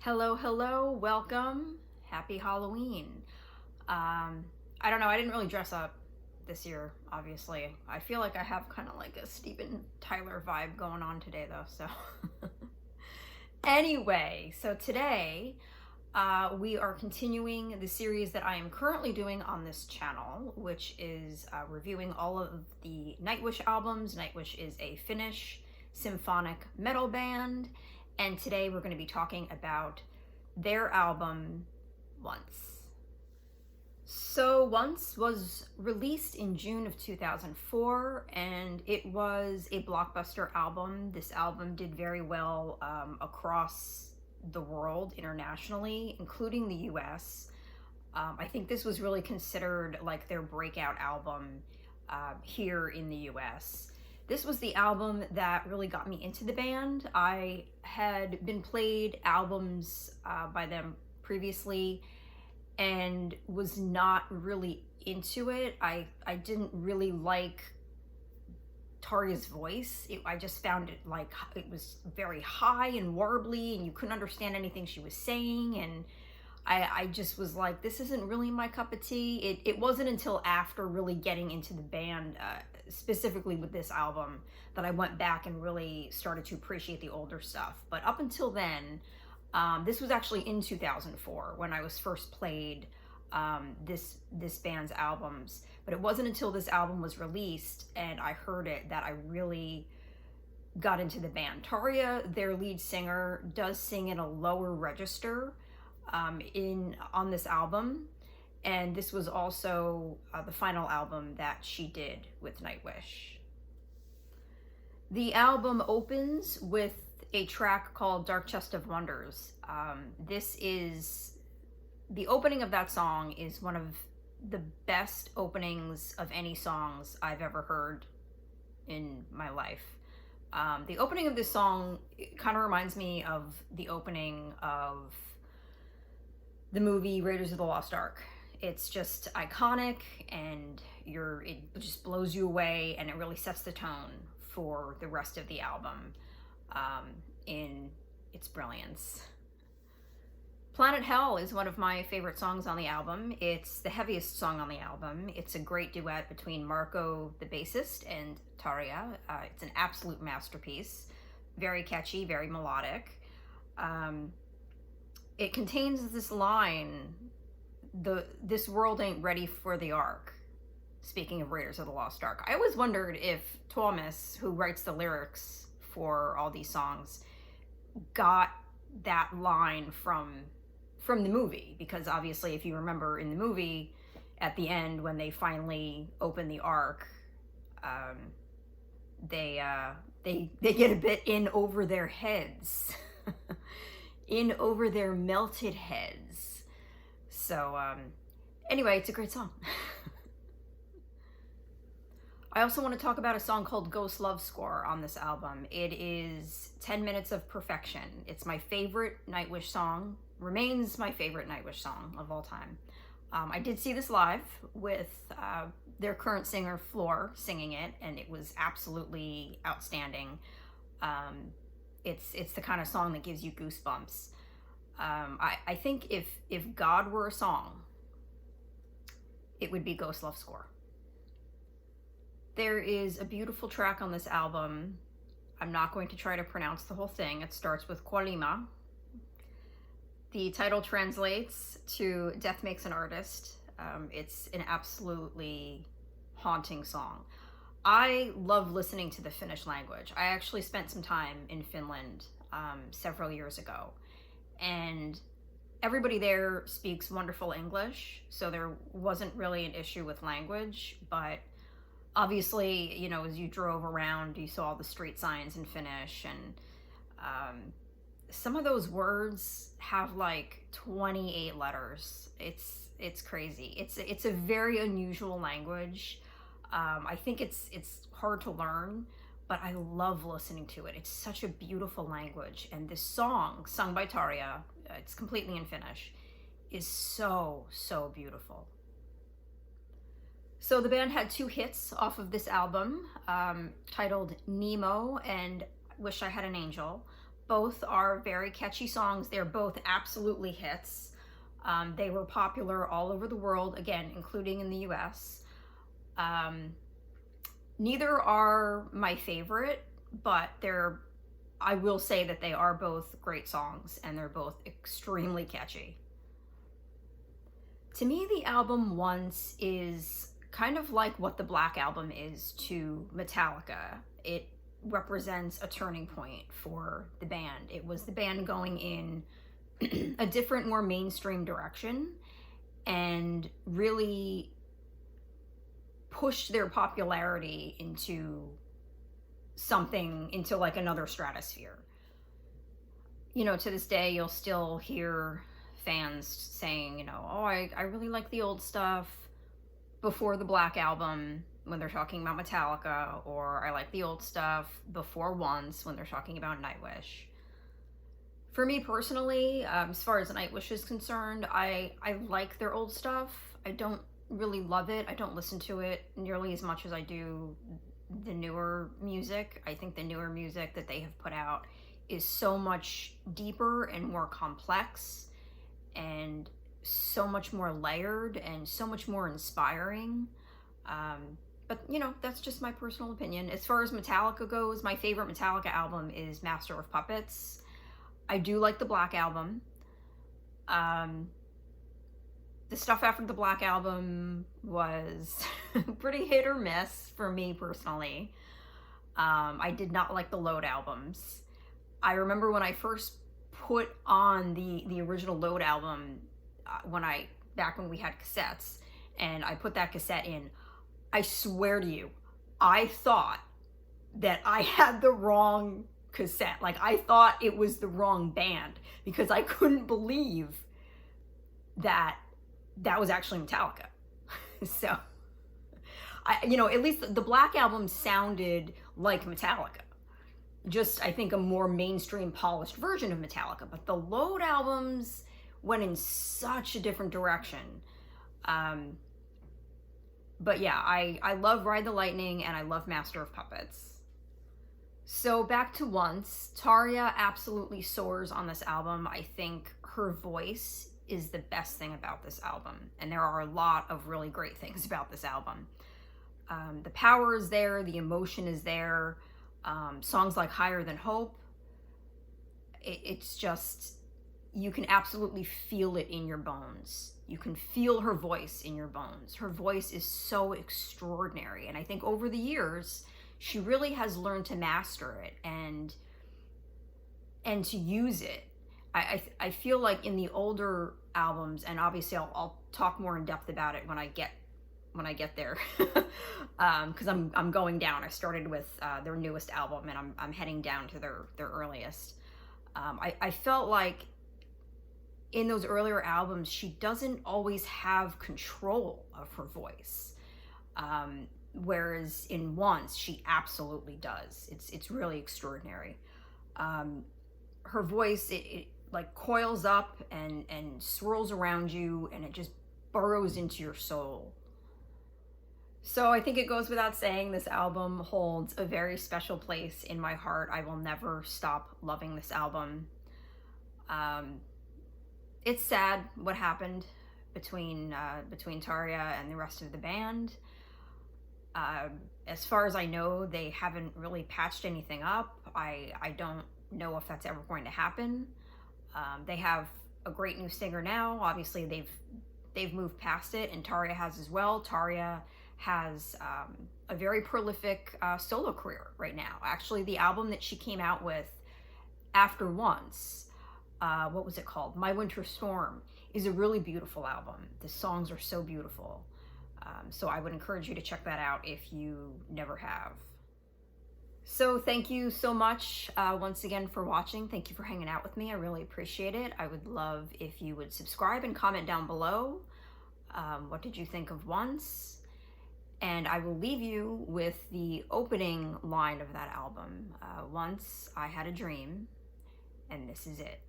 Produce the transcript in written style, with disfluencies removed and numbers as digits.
Hello, hello, welcome. Happy Halloween. I don't know, I didn't really dress up this year, obviously. I feel like I have kind of like a Steven Tyler vibe going on today, though, so. Anyway, so today we are continuing the series that I am currently doing on this channel, which is reviewing all of the Nightwish albums. Nightwish is a Finnish symphonic metal band, and today we're going to be talking about their album, Once. So Once was released in June of 2004, and it was a blockbuster album. This album did very well across the world internationally, including the US. I think this was really considered like their breakout album here in the US. This was the album that really got me into the band. I had been played albums by them previously and was not really into it. I didn't really like Tarja's voice. I just found it like it was very high and warbly, and you couldn't understand anything she was saying, and I just was like, this isn't really my cup of tea. It wasn't until after really getting into the band, specifically with this album, that I went back and really started to appreciate the older stuff. But up until then, this was actually in 2004 when I was first played this band's albums. But it wasn't until this album was released and I heard it that I really got into the band. Tarja, their lead singer, does sing in a lower register on this album, and this was also the final album that she did with Nightwish. The album opens with a track called Dark Chest of Wonders. The opening of that song is one of the best openings of any songs I've ever heard in my life. The opening of this song kind of reminds me of the opening of the movie Raiders of the Lost Ark. It's just iconic, and it just blows you away, and it really sets the tone for the rest of the album in its brilliance. Planet Hell is one of my favorite songs on the album. It's the heaviest song on the album. It's a great duet between Marco, the bassist, and Tarja. It's an absolute masterpiece. Very catchy, very melodic. It contains this line, this world ain't ready for the Ark. Speaking of Raiders of the Lost Ark. I always wondered if Thomas, who writes the lyrics for all these songs, got that line from the movie, because obviously if you remember in the movie, at the end when they finally open the Ark, they get a bit in over their heads. In over their melted heads. So anyway, it's a great song. I also want to talk about a song called Ghost Love Score on this album. It is 10 minutes of perfection. It's my favorite Nightwish song, remains my favorite Nightwish song of all time. I did see this live with their current singer, Floor, singing it, and it was absolutely outstanding. It's the kind of song that gives you goosebumps. I think if God were a song, it would be Ghost Love Score. There is a beautiful track on this album. I'm not going to try to pronounce the whole thing. It starts with Cualima. The title translates to Death Makes an Artist. It's an absolutely haunting song. I love listening to the Finnish language. I actually spent some time in Finland several years ago, and everybody there speaks wonderful English, so there wasn't really an issue with language. But obviously, you know, as you drove around, you saw the street signs in Finnish, and some of those words have like 28 letters. It's crazy. It's a very unusual language. I think it's hard to learn, but I love listening to it. It's such a beautiful language, and this song, sung by Tarja, it's completely in Finnish, is so beautiful. So the band had two hits off of this album, titled Nemo and Wish I Had an Angel. Both are very catchy songs. They're both absolutely hits. They were popular all over the world, again, including in the US. Neither are my favorite, but I will say that they are both great songs, and they're both extremely catchy. To me, the album Once is kind of like what the Black Album is to Metallica. It represents a turning point for the band. It was the band going in a different, more mainstream direction, and really pushed their popularity into something, into like another stratosphere. You know, to this day, you'll still hear fans saying, you know, oh, I really like the old stuff before the Black Album when they're talking about Metallica, or I like the old stuff before Once when they're talking about Nightwish. For me personally, as far as Nightwish is concerned, I like their old stuff. I don't really love it. I don't listen to it nearly as much as I do the newer music. I think the newer music that they have put out is so much deeper and more complex, and so much more layered, and so much more inspiring. But, you know, that's just my personal opinion. As far as Metallica goes, my favorite Metallica album is Master of Puppets. I do like the Black Album. The stuff after the Black Album was pretty hit or miss for me personally. I did not like the Load albums. I remember when I first put on the original Load album, back when we had cassettes, and I put that cassette in, I swear to you, I thought that I had the wrong cassette. Like, I thought it was the wrong band, because I couldn't believe that was actually Metallica. So, you know, at least the Black Album sounded like Metallica. Just, I think, a more mainstream, polished version of Metallica. But the Load albums went in such a different direction. But yeah, I love Ride the Lightning, and I love Master of Puppets. So back to Once. Tarja absolutely soars on this album. I think her voice is the best thing about this album, and there are a lot of really great things about this album. The power is there, the emotion is there. Songs like Higher Than Hope, it's just, you can absolutely feel it in your bones. You can feel her voice in your bones. Her voice is so extraordinary, and I think over the years, she really has learned to master it and to use it. I feel like in the older albums, and obviously I'll talk more in depth about it when I get there, because I'm going down. I started with their newest album, and I'm heading down to their earliest. I felt like in those earlier albums, she doesn't always have control of her voice, whereas in Once, she absolutely does. It's really extraordinary. Her voice, it like coils up and swirls around you, and it just burrows into your soul. So I think it goes without saying, this album holds a very special place in my heart. I will never stop loving this album. It's sad what happened between Tarja and the rest of the band. As far as I know, they haven't really patched anything up. I don't know if that's ever going to happen. They have a great new singer now. Obviously, they've moved past it, and Tarja has as well. Tarja has a very prolific solo career right now. Actually, the album that she came out with after Once, what was it called? My Winter Storm, is a really beautiful album. The songs are so beautiful. So I would encourage you to check that out if you never have. So thank you so much once again for watching. Thank you for hanging out with me. I really appreciate it. I would love if you would subscribe and comment down below. What did you think of Once? And I will leave you with the opening line of that album. Once I had a dream, and this is it.